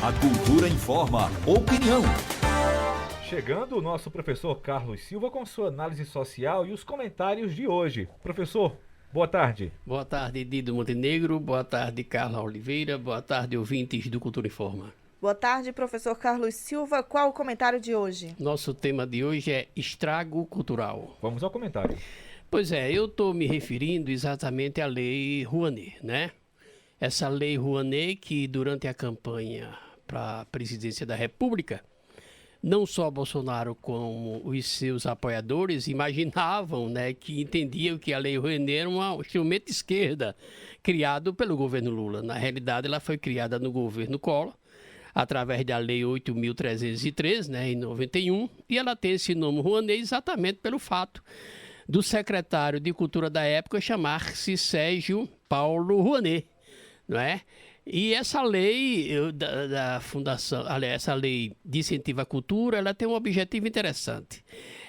A cultura informa. Opinião. Chegando o nosso professor Carlos Silva com sua análise social e os comentários de hoje. Professor, boa tarde. Boa tarde, Dido Montenegro. Boa tarde, Carla Oliveira. Boa tarde, ouvintes do Cultura Informa. Boa tarde, professor Carlos Silva. Qual o comentário de hoje? Nosso tema de hoje é estrago cultural. Vamos ao comentário. Pois é, eu estou me referindo exatamente à Lei Rouanet, né? Essa Lei Rouanet que durante a campanha para a presidência da República, não só Bolsonaro como os seus apoiadores imaginavam, né, que entendiam que a Lei Rouanet era um instrumento de esquerda criado pelo governo Lula. Na realidade, ela foi criada no governo Collor, através da Lei 8.303, né, em 91, e ela tem esse nome Rouanet exatamente pelo fato do secretário de Cultura da época chamar-se Sérgio Paulo Rouanet, não é? E essa lei da Fundação, aliás, essa lei de incentivo à cultura, ela tem um objetivo interessante.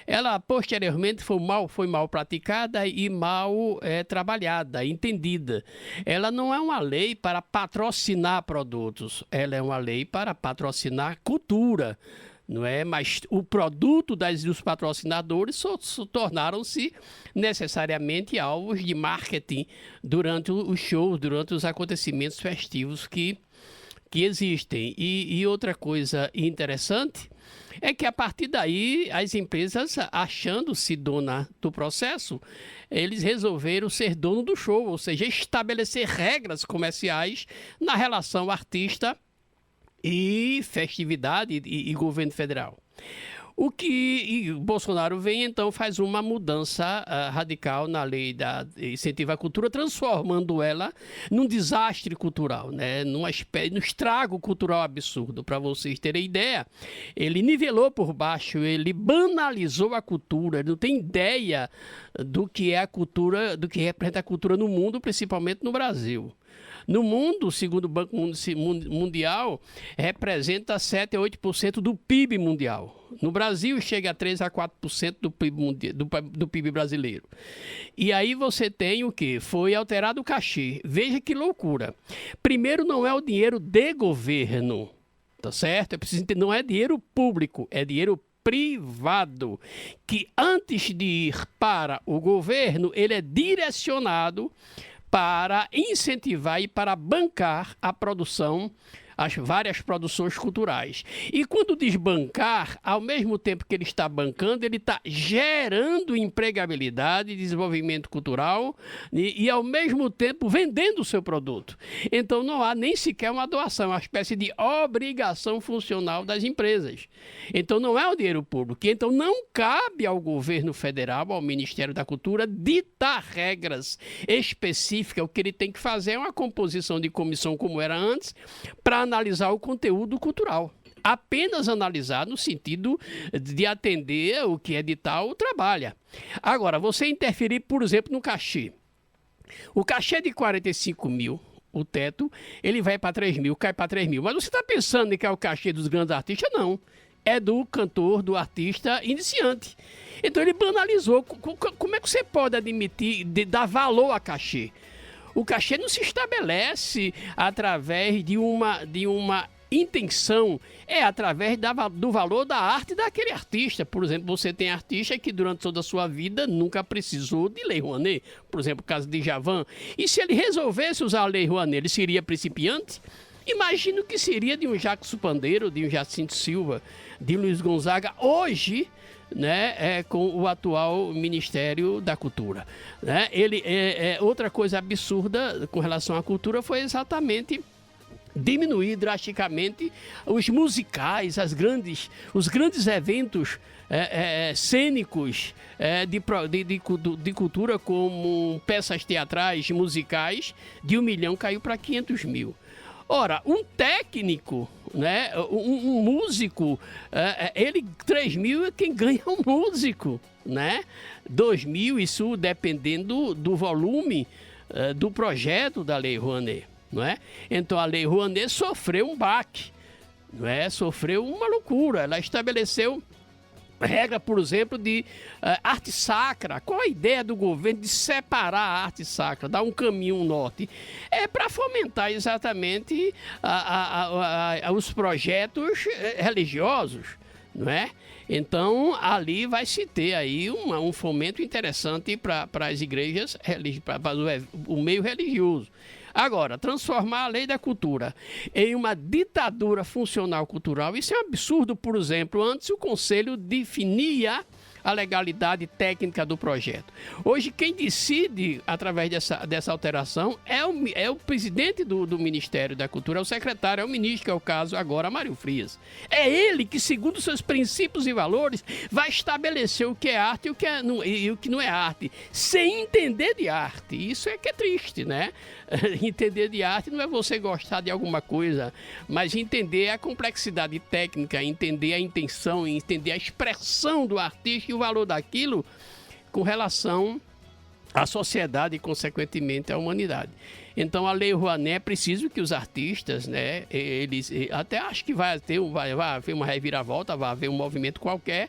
Ela, posteriormente, foi mal praticada e mal trabalhada, entendida. Ela não é uma lei para patrocinar produtos, ela é uma lei para patrocinar cultura, não é? Mas o produto dos patrocinadores tornaram-se necessariamente alvos de marketing durante os shows, durante os acontecimentos festivos que existem. E outra coisa interessante é que a partir daí as empresas, achando-se dona do processo, eles resolveram ser dono do show, ou seja, estabelecer regras comerciais na relação artista e festividade e governo federal. O que Bolsonaro vem, então, faz uma mudança radical na lei da incentivo à cultura, transformando ela num desastre cultural, né? Num estrago cultural absurdo. Para vocês terem ideia, ele nivelou por baixo, ele banalizou a cultura, ele não tem ideia do que é a cultura, do que representa a cultura no mundo, principalmente no Brasil. No mundo, segundo o Banco Mundial, representa 7 a 8% do PIB mundial. No Brasil, chega a 3 a 4% do PIB brasileiro. E aí você tem o quê? Foi alterado o cachê. Veja que loucura. Primeiro, não é o dinheiro de governo, tá certo? É preciso entender, não é dinheiro público, é dinheiro privado, que antes de ir para o governo, ele é direcionado para incentivar e para bancar a produção, as várias produções culturais. E quando diz bancar, ao mesmo tempo que ele está bancando, ele está gerando empregabilidade, desenvolvimento cultural e ao mesmo tempo vendendo o seu produto. Então não há nem sequer uma doação, é uma espécie de obrigação funcional das empresas. Então não é o dinheiro público. Então não cabe ao governo federal, ao Ministério da Cultura, ditar regras específicas. O que ele tem que fazer é uma composição de comissão como era antes, para analisar o conteúdo cultural. Apenas analisar no sentido de atender o que edital trabalha. Agora, você interferir, por exemplo, no cachê. O cachê de 45 mil, o teto, ele vai para 3 mil, cai para 3 mil. Mas você está pensando que é o cachê dos grandes artistas? Não. É do cantor, do artista iniciante. Então ele banalizou. Como é que você pode admitir, dar valor a cachê? O cachê não se estabelece através de uma intenção, é através do valor da arte daquele artista. Por exemplo, você tem artista que durante toda a sua vida nunca precisou de Lei Rouanet, por exemplo, o caso de Djavan. E se ele resolvesse usar a Lei Rouanet, ele seria principiante? Imagino que seria de um Jacques Pandeiro, de um Jacinto Silva, de Luiz Gonzaga, hoje, né, com o atual Ministério da Cultura, né? Outra coisa absurda com relação à cultura foi exatamente diminuir drasticamente os musicais, os grandes eventos cênicos de cultura, como peças teatrais, musicais, de 1 milhão caiu para 500 mil. Ora, um técnico, né, um músico, 3 mil é quem ganha um músico, né? 2 mil, isso dependendo do volume do projeto da Lei Rouanet, não é? Então a Lei Rouanet sofreu um baque, não é? Sofreu uma loucura. Ela estabeleceu Regra, por exemplo, de arte sacra. Qual a ideia do governo de separar a arte sacra, dar um caminho, um norte? É para fomentar exatamente os projetos religiosos, não é? Então, ali vai se ter aí um fomento interessante para as igrejas, para o meio religioso. Agora, transformar a lei da cultura em uma ditadura funcional cultural, isso é um absurdo. Por exemplo, antes o Conselho definia a legalidade técnica do projeto. Hoje, quem decide, através dessa alteração, é o presidente do Ministério da Cultura, é o secretário, é o ministro, que é o caso agora, Mário Frias. É ele que, segundo seus princípios e valores, vai estabelecer o que é arte e o que não é arte, sem entender de arte. Isso é que é triste, né? Entender de arte não é você gostar de alguma coisa, mas entender a complexidade técnica, entender a intenção, entender a expressão do artista e o valor daquilo com relação à sociedade e, consequentemente, à humanidade. Então, a Lei Rouanet é preciso que os artistas, né, eles até acho que vai haver uma reviravolta, vai haver um movimento qualquer,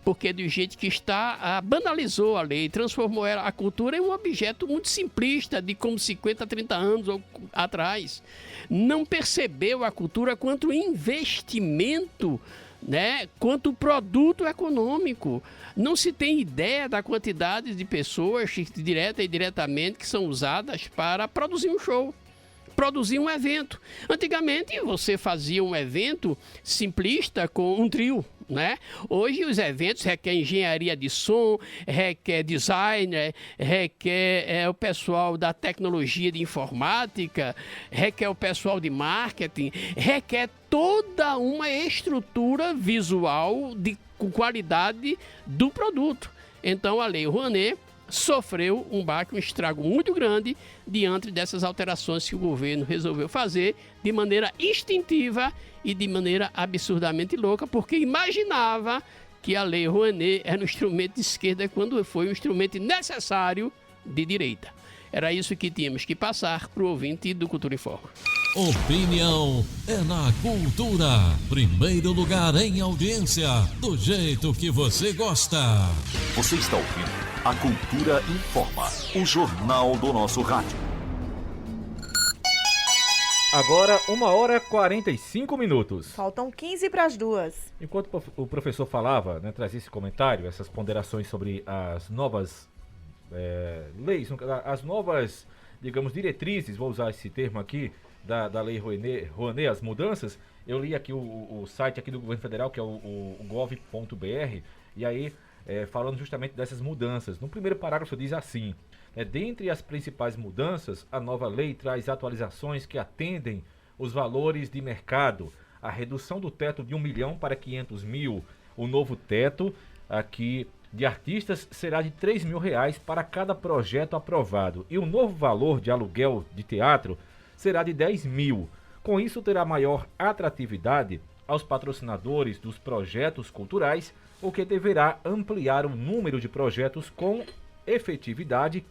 porque do jeito que está, banalizou a lei, transformou a cultura em um objeto muito simplista, de como 50, 30 anos atrás. Não percebeu a cultura quanto investimento, né, quanto produto econômico. Não se tem ideia da quantidade de pessoas, direta e indiretamente, que são usadas para produzir um show, produzir um evento. Antigamente, você fazia um evento simplista com um trio, né? Hoje, os eventos requerem engenharia de som, requer designer, requer o pessoal da tecnologia de informática, requer o pessoal de marketing, requer toda uma estrutura visual com qualidade do produto. Então, a Lei Rouanet sofreu um baque, um estrago muito grande diante dessas alterações que o governo resolveu fazer de maneira instintiva e de maneira absurdamente louca, porque imaginava que a Lei Rouanet era um instrumento de esquerda quando foi um instrumento necessário de direita. Era isso que tínhamos que passar para o ouvinte do Cultura em Foco. Opinião é na cultura. Primeiro lugar em audiência, do jeito que você gosta. Você está ouvindo A Cultura Informa, o jornal do nosso rádio. Agora, 1h45. Faltam 15 para as 2. Enquanto o professor falava, né, trazia esse comentário, essas ponderações sobre as novas leis, as novas, digamos, diretrizes, vou usar esse termo aqui, da Lei Rouanet, as mudanças. Eu li aqui o site aqui do governo federal, que é o gov.br, e aí falando justamente dessas mudanças. No primeiro parágrafo diz assim: dentre as principais mudanças, a nova lei traz atualizações que atendem os valores de mercado, a redução do teto de 1 milhão para 500 mil, o novo teto aqui de artistas será de R$ 3.000 para cada projeto aprovado, e o novo valor de aluguel de teatro será de 10 mil. Com isso, terá maior atratividade aos patrocinadores dos projetos culturais, o que deverá ampliar o número de projetos com efetiva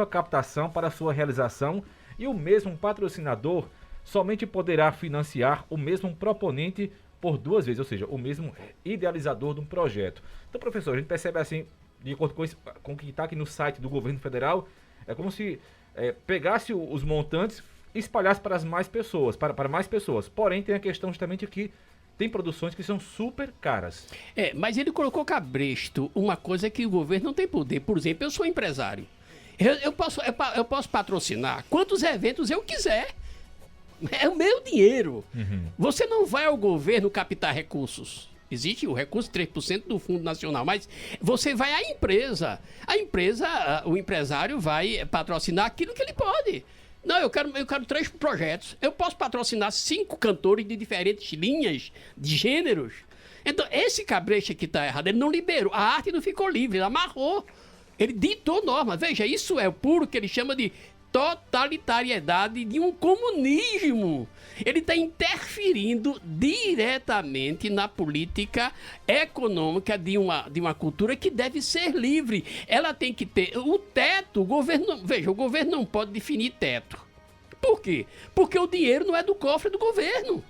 captação para sua realização, e o mesmo patrocinador somente poderá financiar o mesmo proponente por 2 vezes, ou seja, o mesmo idealizador de um projeto. Então, professor, a gente percebe assim, de acordo com o que está aqui no site do governo federal, é como se pegasse os montantes e espalhasse para mais pessoas. Porém, tem a questão justamente que tem produções que são super caras. Mas ele colocou cabresto uma coisa que o governo não tem poder. Por exemplo, eu sou empresário. Eu posso patrocinar quantos eventos eu quiser. É o meu dinheiro. Uhum. Você não vai ao governo captar recursos. Existe o recurso 3% do Fundo Nacional, mas você vai à empresa. O empresário vai patrocinar aquilo que ele pode. Não, eu quero 3 projetos. Eu posso patrocinar 5 cantores de diferentes linhas, de gêneros. Então, esse cabresto que está errado, ele não liberou. A arte não ficou livre, ele amarrou. Ele ditou normas. Veja, isso é o puro que ele chama de totalitariedade de um comunismo. Ele está interferindo diretamente na política econômica de uma cultura que deve ser livre. Ela tem que ter o teto. O governo não pode definir teto. Por quê? Porque o dinheiro não é do cofre do governo.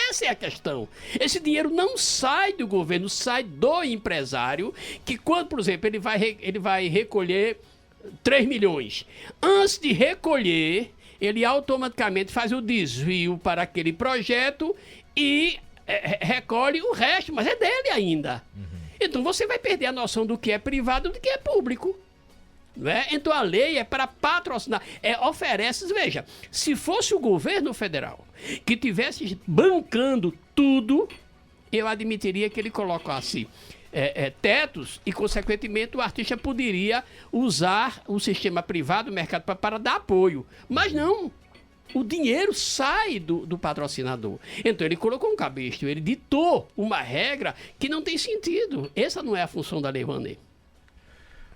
Essa é a questão. Esse dinheiro não sai do governo, sai do empresário, que quando, por exemplo, ele vai recolher 3 milhões. Antes de recolher, ele automaticamente faz o desvio para aquele projeto e recolhe o resto, mas é dele ainda. Então você vai perder a noção do que é privado e do que é público. Não é? Então a lei é para patrocinar, oferece, veja, se fosse o governo federal que tivesse bancando tudo, eu admitiria que ele colocasse tetos e, consequentemente, o artista poderia usar o sistema privado, o mercado, para dar apoio. Mas não. O dinheiro sai do patrocinador. Então ele colocou um cabresto, ele ditou uma regra que não tem sentido. Essa não é a função da Lei Rouanet.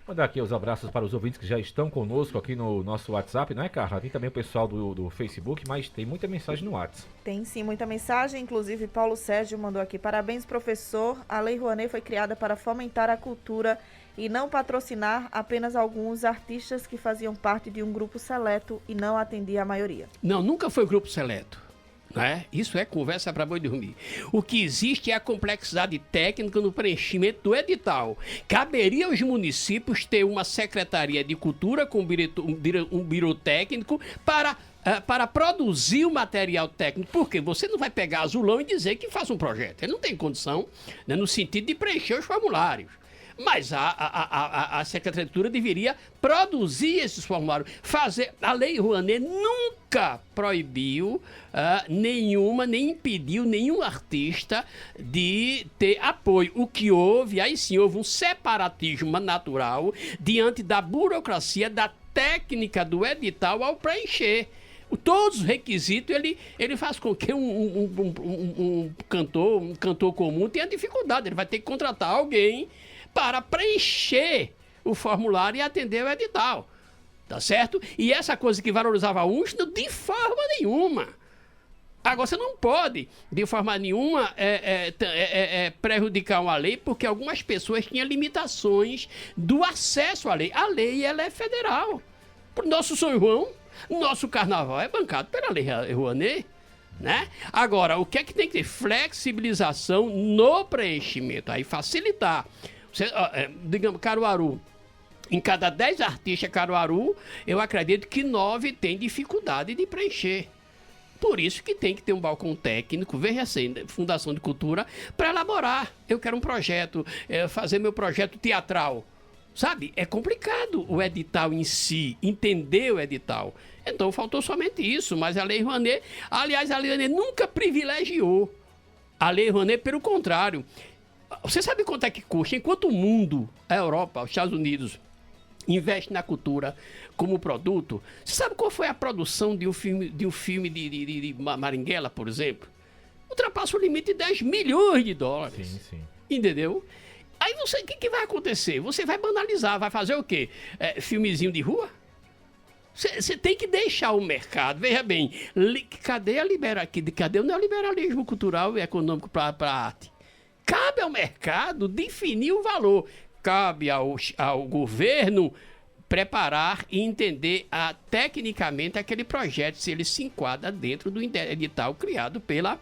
Mandar aqui os abraços para os ouvintes que já estão conosco aqui no nosso WhatsApp, não é, Carla? Tem também o pessoal do Facebook, mas tem muita mensagem no WhatsApp. Tem sim, muita mensagem. Inclusive, Paulo Sérgio mandou aqui: parabéns, professor. A Lei Rouanet foi criada para fomentar a cultura e não patrocinar apenas alguns artistas que faziam parte de um grupo seleto e não atendia a maioria. Não, nunca foi grupo seleto. Né? Isso é conversa para boi dormir. O que existe é a complexidade técnica no preenchimento do edital. Caberia aos municípios ter uma secretaria de cultura com um birô técnico para produzir o material técnico. Porque você não vai pegar azulão e dizer que faz um projeto. Ele não tem condição, né, no sentido de preencher os formulários. Mas a Secretaria de Cultura deveria produzir esses formulários. A Lei Rouanet nunca proibiu nem impediu nenhum artista de ter apoio. O que houve, aí sim, houve um separatismo natural diante da burocracia, da técnica do edital ao preencher. Todos os requisitos, ele faz com que um cantor comum tenha dificuldade. Ele vai ter que contratar alguém para preencher o formulário e atender o edital, tá certo? E essa coisa que valorizava uns, de forma nenhuma. Agora, você não pode, de forma nenhuma, prejudicar uma lei, porque algumas pessoas tinham limitações do acesso à lei. A lei, ela é federal. Para o nosso São João, nosso carnaval é bancado pela Lei Rouanet, né? Agora, o que é que tem que ter? Flexibilização no preenchimento, aí facilitar. Digamos, Caruaru, em cada 10 artistas Caruaru, eu acredito que 9 têm dificuldade de preencher. Por isso que tem que ter um balcão técnico, veja assim, Fundação de Cultura, para elaborar. Eu quero um projeto, fazer meu projeto teatral. Sabe, é complicado o edital em si, entender o edital. Então faltou somente isso, mas a Lei Rouanet, aliás, a Lei Rouanet nunca privilegiou. A Lei Rouanet, pelo contrário. Você sabe quanto é que custa? Enquanto o mundo, a Europa, os Estados Unidos, investe na cultura como produto, você sabe qual foi a produção de um filme de Marighella, por exemplo? Ultrapassa o limite de 10 milhões de dólares. Sim, sim. Entendeu? Aí o que vai acontecer? Você vai banalizar, vai fazer o quê? Filmezinho de rua? Você tem que deixar o mercado. Veja bem, cadê o neoliberalismo cultural e econômico para a arte? Cabe ao mercado definir o valor. Cabe ao governo preparar e entender tecnicamente aquele projeto, se ele se enquadra dentro do edital criado pela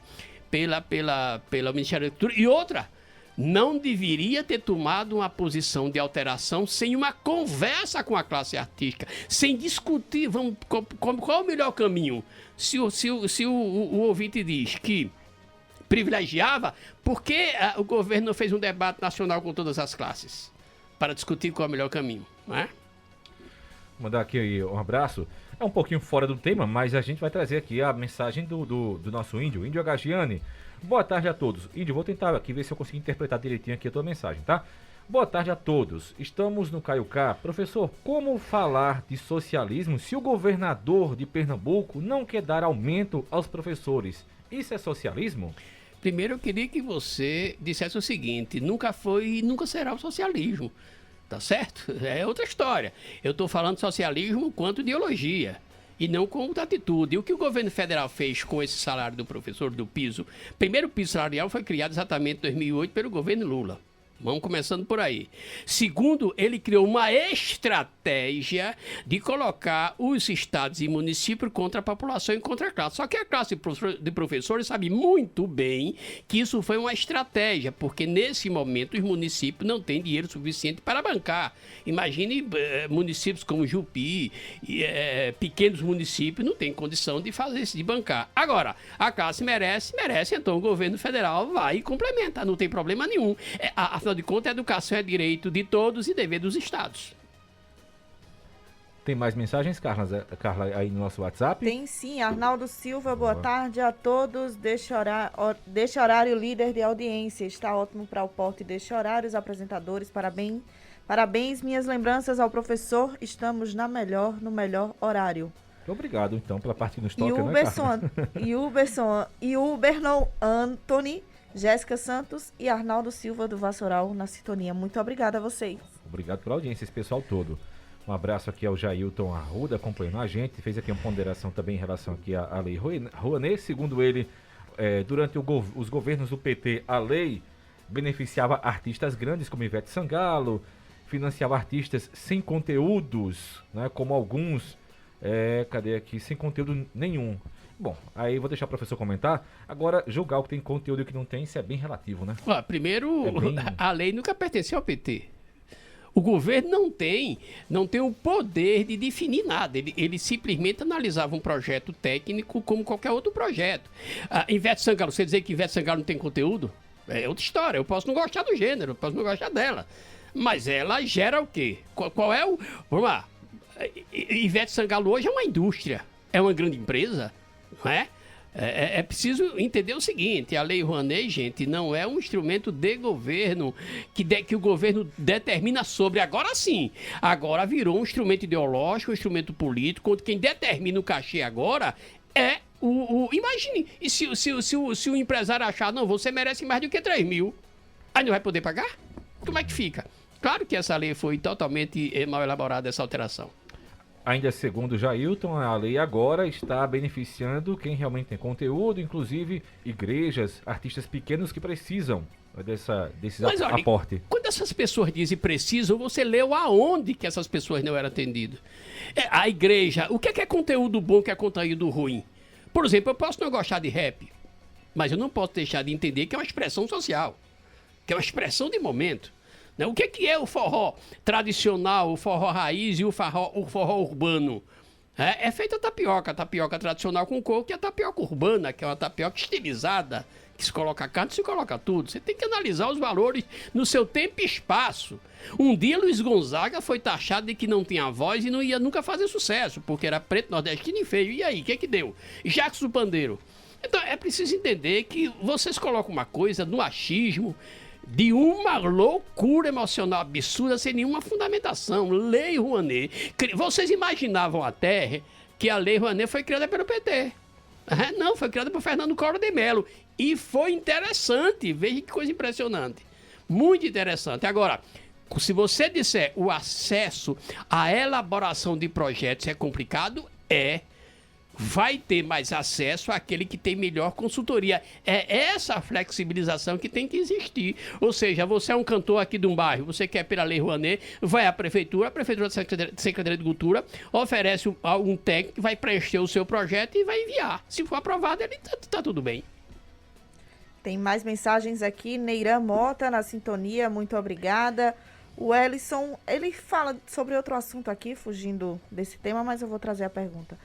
Ministério da Cultura. E outra, não deveria ter tomado uma posição de alteração sem uma conversa com a classe artística, sem discutir qual é o melhor caminho. Se o ouvinte diz que privilegiava, por que o governo não fez um debate nacional com todas as classes para discutir qual é o melhor caminho, não é? Vou mandar aqui um abraço. É um pouquinho fora do tema, mas a gente vai trazer aqui a mensagem do nosso Índio Agagiani. Boa tarde a todos. Índio, vou tentar aqui ver se eu consigo interpretar direitinho aqui a tua mensagem, tá? Boa tarde a todos. Estamos no Caiucá. Professor, como falar de socialismo se o governador de Pernambuco não quer dar aumento aos professores? Isso é socialismo? Primeiro, eu queria que você dissesse o seguinte: nunca foi e nunca será o socialismo, tá certo? É outra história. Eu estou falando socialismo quanto ideologia e não como atitude. E o que o governo federal fez com esse salário do professor, do piso? Primeiro piso salarial foi criado exatamente em 2008 pelo governo Lula, Vamos começando por aí. Segundo, ele criou uma estratégia de colocar os estados e municípios contra a população e contra a classe. Só que a classe de professores sabe muito bem que isso foi uma estratégia, porque nesse momento os municípios não têm dinheiro suficiente para bancar. Imagine municípios como Jupi, pequenos municípios não têm condição de fazer isso, de bancar. Agora, a classe merece, então o governo federal vai e complementa, não tem problema nenhum. Afinal de contas, a educação é direito de todos e dever dos estados. Tem mais mensagens, Carla, aí no nosso WhatsApp? Tem sim, Arnaldo Silva, boa tarde a todos. Deste horário líder de audiência. Está ótimo para o porte deste horário. Os apresentadores, parabéns, minhas lembranças ao professor. Estamos no melhor horário. Muito obrigado, então, pela parte que nos toca, né, Carla? E o Bernon Anthony, Jéssica Santos e Arnaldo Silva do Vassoural na sintonia. Muito obrigada a vocês. Obrigado pela audiência, esse pessoal todo. Um abraço aqui ao Jailton Arruda, acompanhando a gente. Fez aqui uma ponderação também em relação aqui à Lei Rouanet. Segundo ele, durante os governos do PT, a lei beneficiava artistas grandes como Ivete Sangalo, financiava artistas sem conteúdos, né, como alguns, sem conteúdo nenhum. Bom, aí vou deixar o professor comentar. Agora, julgar o que tem conteúdo e o que não tem, isso é bem relativo, né? Primeiro, a lei nunca pertenceu ao PT. O governo não tem o poder de definir nada. Ele simplesmente analisava um projeto técnico como qualquer outro projeto. Ivete Sangalo, você dizer que Ivete Sangalo não tem conteúdo? É outra história. Eu posso não gostar do gênero, eu posso não gostar dela. Mas ela gera o quê? Qual é o... Vamos lá. Ivete Sangalo hoje é uma indústria. É uma grande empresa. Não é? É preciso entender o seguinte: a Lei Rouanet, gente, não é um instrumento de governo que o governo determina sobre. Agora sim, agora virou um instrumento ideológico, um instrumento político, onde quem determina o cachê agora é imagine, e se o empresário achar, não, você merece mais do que 3 mil, aí não vai poder pagar? Como é que fica? Claro que essa lei foi totalmente mal elaborada, essa alteração. Ainda segundo Jailton, a lei agora está beneficiando quem realmente tem conteúdo, inclusive igrejas, artistas pequenos que precisam desses aporte. Quando essas pessoas dizem precisam, você leu aonde que essas pessoas não eram atendidas? A igreja, o que é conteúdo bom, o que é conteúdo ruim? Por exemplo, eu posso não gostar de rap, mas eu não posso deixar de entender que é uma expressão social, que é uma expressão de momento. O que é o forró tradicional, o forró raiz e o forró urbano? É feita a tapioca tradicional com coco e a tapioca urbana, que é uma tapioca estilizada, que se coloca carne, se coloca tudo. Você tem que analisar os valores no seu tempo e espaço. Um dia Luiz Gonzaga foi taxado de que não tinha voz e não ia nunca fazer sucesso, porque era preto, nordestino e feio. E aí, o que deu? Jacques do Pandeiro. Então, é preciso entender que vocês colocam uma coisa no achismo, de uma loucura emocional absurda, sem nenhuma fundamentação. Lei Rouanet. Vocês imaginavam até que a Lei Rouanet foi criada pelo PT. Não, foi criada por Fernando Collor de Mello. E foi interessante. Veja que coisa impressionante. Muito interessante. Agora, se você disser o acesso à elaboração de projetos é complicado, vai ter mais acesso àquele que tem melhor consultoria. É essa flexibilização que tem que existir. Ou seja, você é um cantor aqui de um bairro, você quer pela Lei Rouanet, vai à prefeitura, da Secretaria de Cultura oferece um técnico que vai preencher o seu projeto e vai enviar. Se for aprovado, ele tá tudo bem. Tem mais mensagens aqui. Neirã Mota na sintonia, muito obrigada. O Ellison, ele fala sobre outro assunto aqui, fugindo desse tema, mas eu vou trazer a pergunta.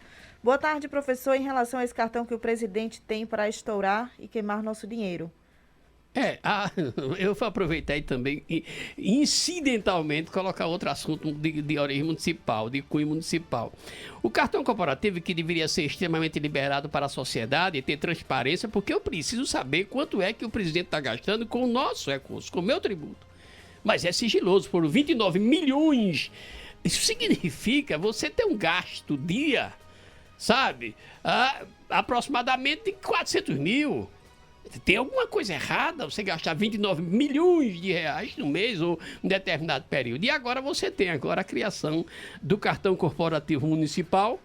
Boa tarde, professor. Em relação a esse cartão que o presidente tem para estourar e queimar nosso dinheiro. Eu vou aproveitar e também, incidentalmente, colocar outro assunto de origem municipal, de cunho municipal. O cartão corporativo, que deveria ser extremamente liberado para a sociedade e ter transparência, porque eu preciso saber quanto é que o presidente está gastando com o nosso recurso, com o meu tributo. Mas é sigiloso, por 29 milhões. Isso significa você ter um gasto dia, sabe, aproximadamente de 400 mil. Tem alguma coisa errada você gastar 29 milhões de reais no mês ou em determinado período. E agora você tem a criação do cartão corporativo municipal,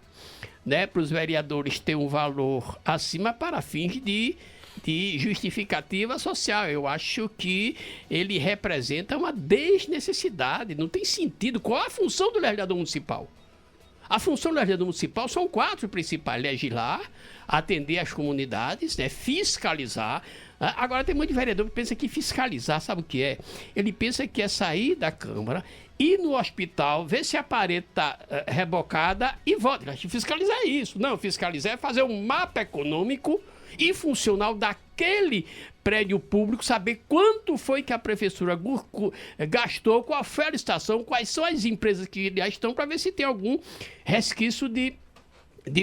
né, para os vereadores ter um valor acima para fins de de justificativa social. Eu acho que ele representa uma desnecessidade, não tem sentido. Qual a função do legislador municipal? A função do legislador municipal são 4 principais: legislar, atender às comunidades, né, fiscalizar. Agora tem muito vereador que pensa que fiscalizar, sabe o que é? Ele pensa que é sair da Câmara, ir no hospital, ver se a parede está rebocada e volta. Fiscalizar é isso. Não, fiscalizar é fazer um mapa econômico e funcional daquele prédio público, saber quanto foi que a prefeitura gastou, qual foi a licitação, quais são as empresas que já estão, para ver se tem algum resquício de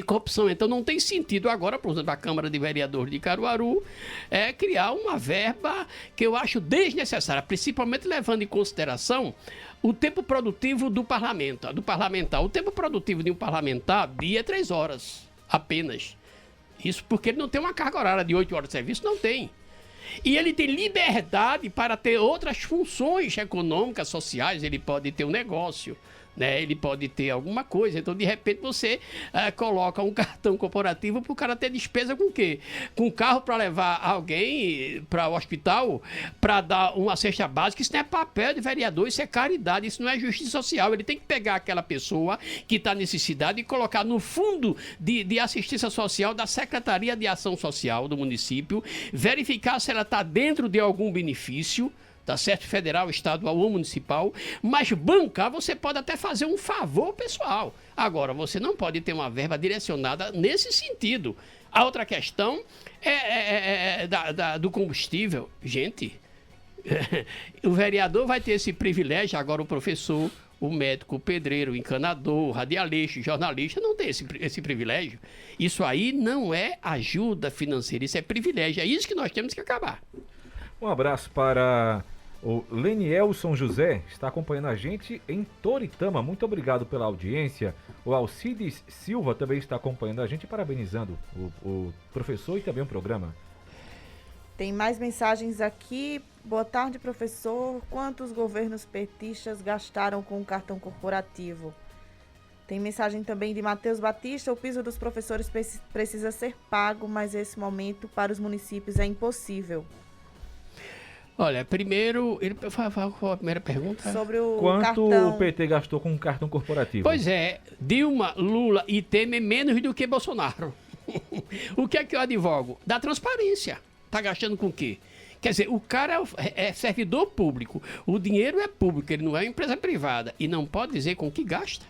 corrupção. Então não tem sentido agora, por exemplo, a Câmara de Vereadores de Caruaru criar uma verba que eu acho desnecessária, principalmente levando em consideração o tempo produtivo do parlamentar. O tempo produtivo de um parlamentar, dia é 3 horas apenas. Isso porque ele não tem uma carga horária de 8 horas de serviço, não tem. E ele tem liberdade para ter outras funções econômicas, sociais. Ele pode ter um negócio, né? Ele pode ter alguma coisa. Então, de repente, você coloca um cartão corporativo para o cara ter despesa com o quê? Com carro para levar alguém para o hospital, para dar uma cesta básica. Isso não é papel de vereador, isso é caridade, isso não é justiça social. Ele tem que pegar aquela pessoa que está necessitada e colocar no fundo de assistência social da Secretaria de Ação Social do município, verificar se ela está dentro de algum benefício, tá certo? Federal, estadual ou municipal, mas bancar você pode até fazer um favor pessoal. Agora, você não pode ter uma verba direcionada nesse sentido. A outra questão é do combustível. Gente, o vereador vai ter esse privilégio, agora o professor, o médico, o pedreiro, o encanador, o radialista, o jornalista não tem esse privilégio. Isso aí não é ajuda financeira, isso é privilégio. É isso que nós temos que acabar. Um abraço para o Lenielson José, está acompanhando a gente em Toritama. Muito obrigado pela audiência. O Alcides Silva também está acompanhando a gente, parabenizando o professor e também o programa. Tem mais mensagens aqui. Boa tarde, professor. Quantos governos petistas gastaram com o cartão corporativo? Tem mensagem também de Matheus Batista. O piso dos professores precisa ser pago, mas esse momento para os municípios é impossível. Olha, primeiro, qual a primeira pergunta? Sobre o Quanto cartão. o PT gastou com o cartão corporativo? Pois é, Dilma, Lula e Temer menos do que Bolsonaro. O que é que eu advogo? Da transparência. Tá gastando com o quê? Quer dizer, o cara é servidor público, o dinheiro é público, ele não é uma empresa privada e não pode dizer com o que gasta.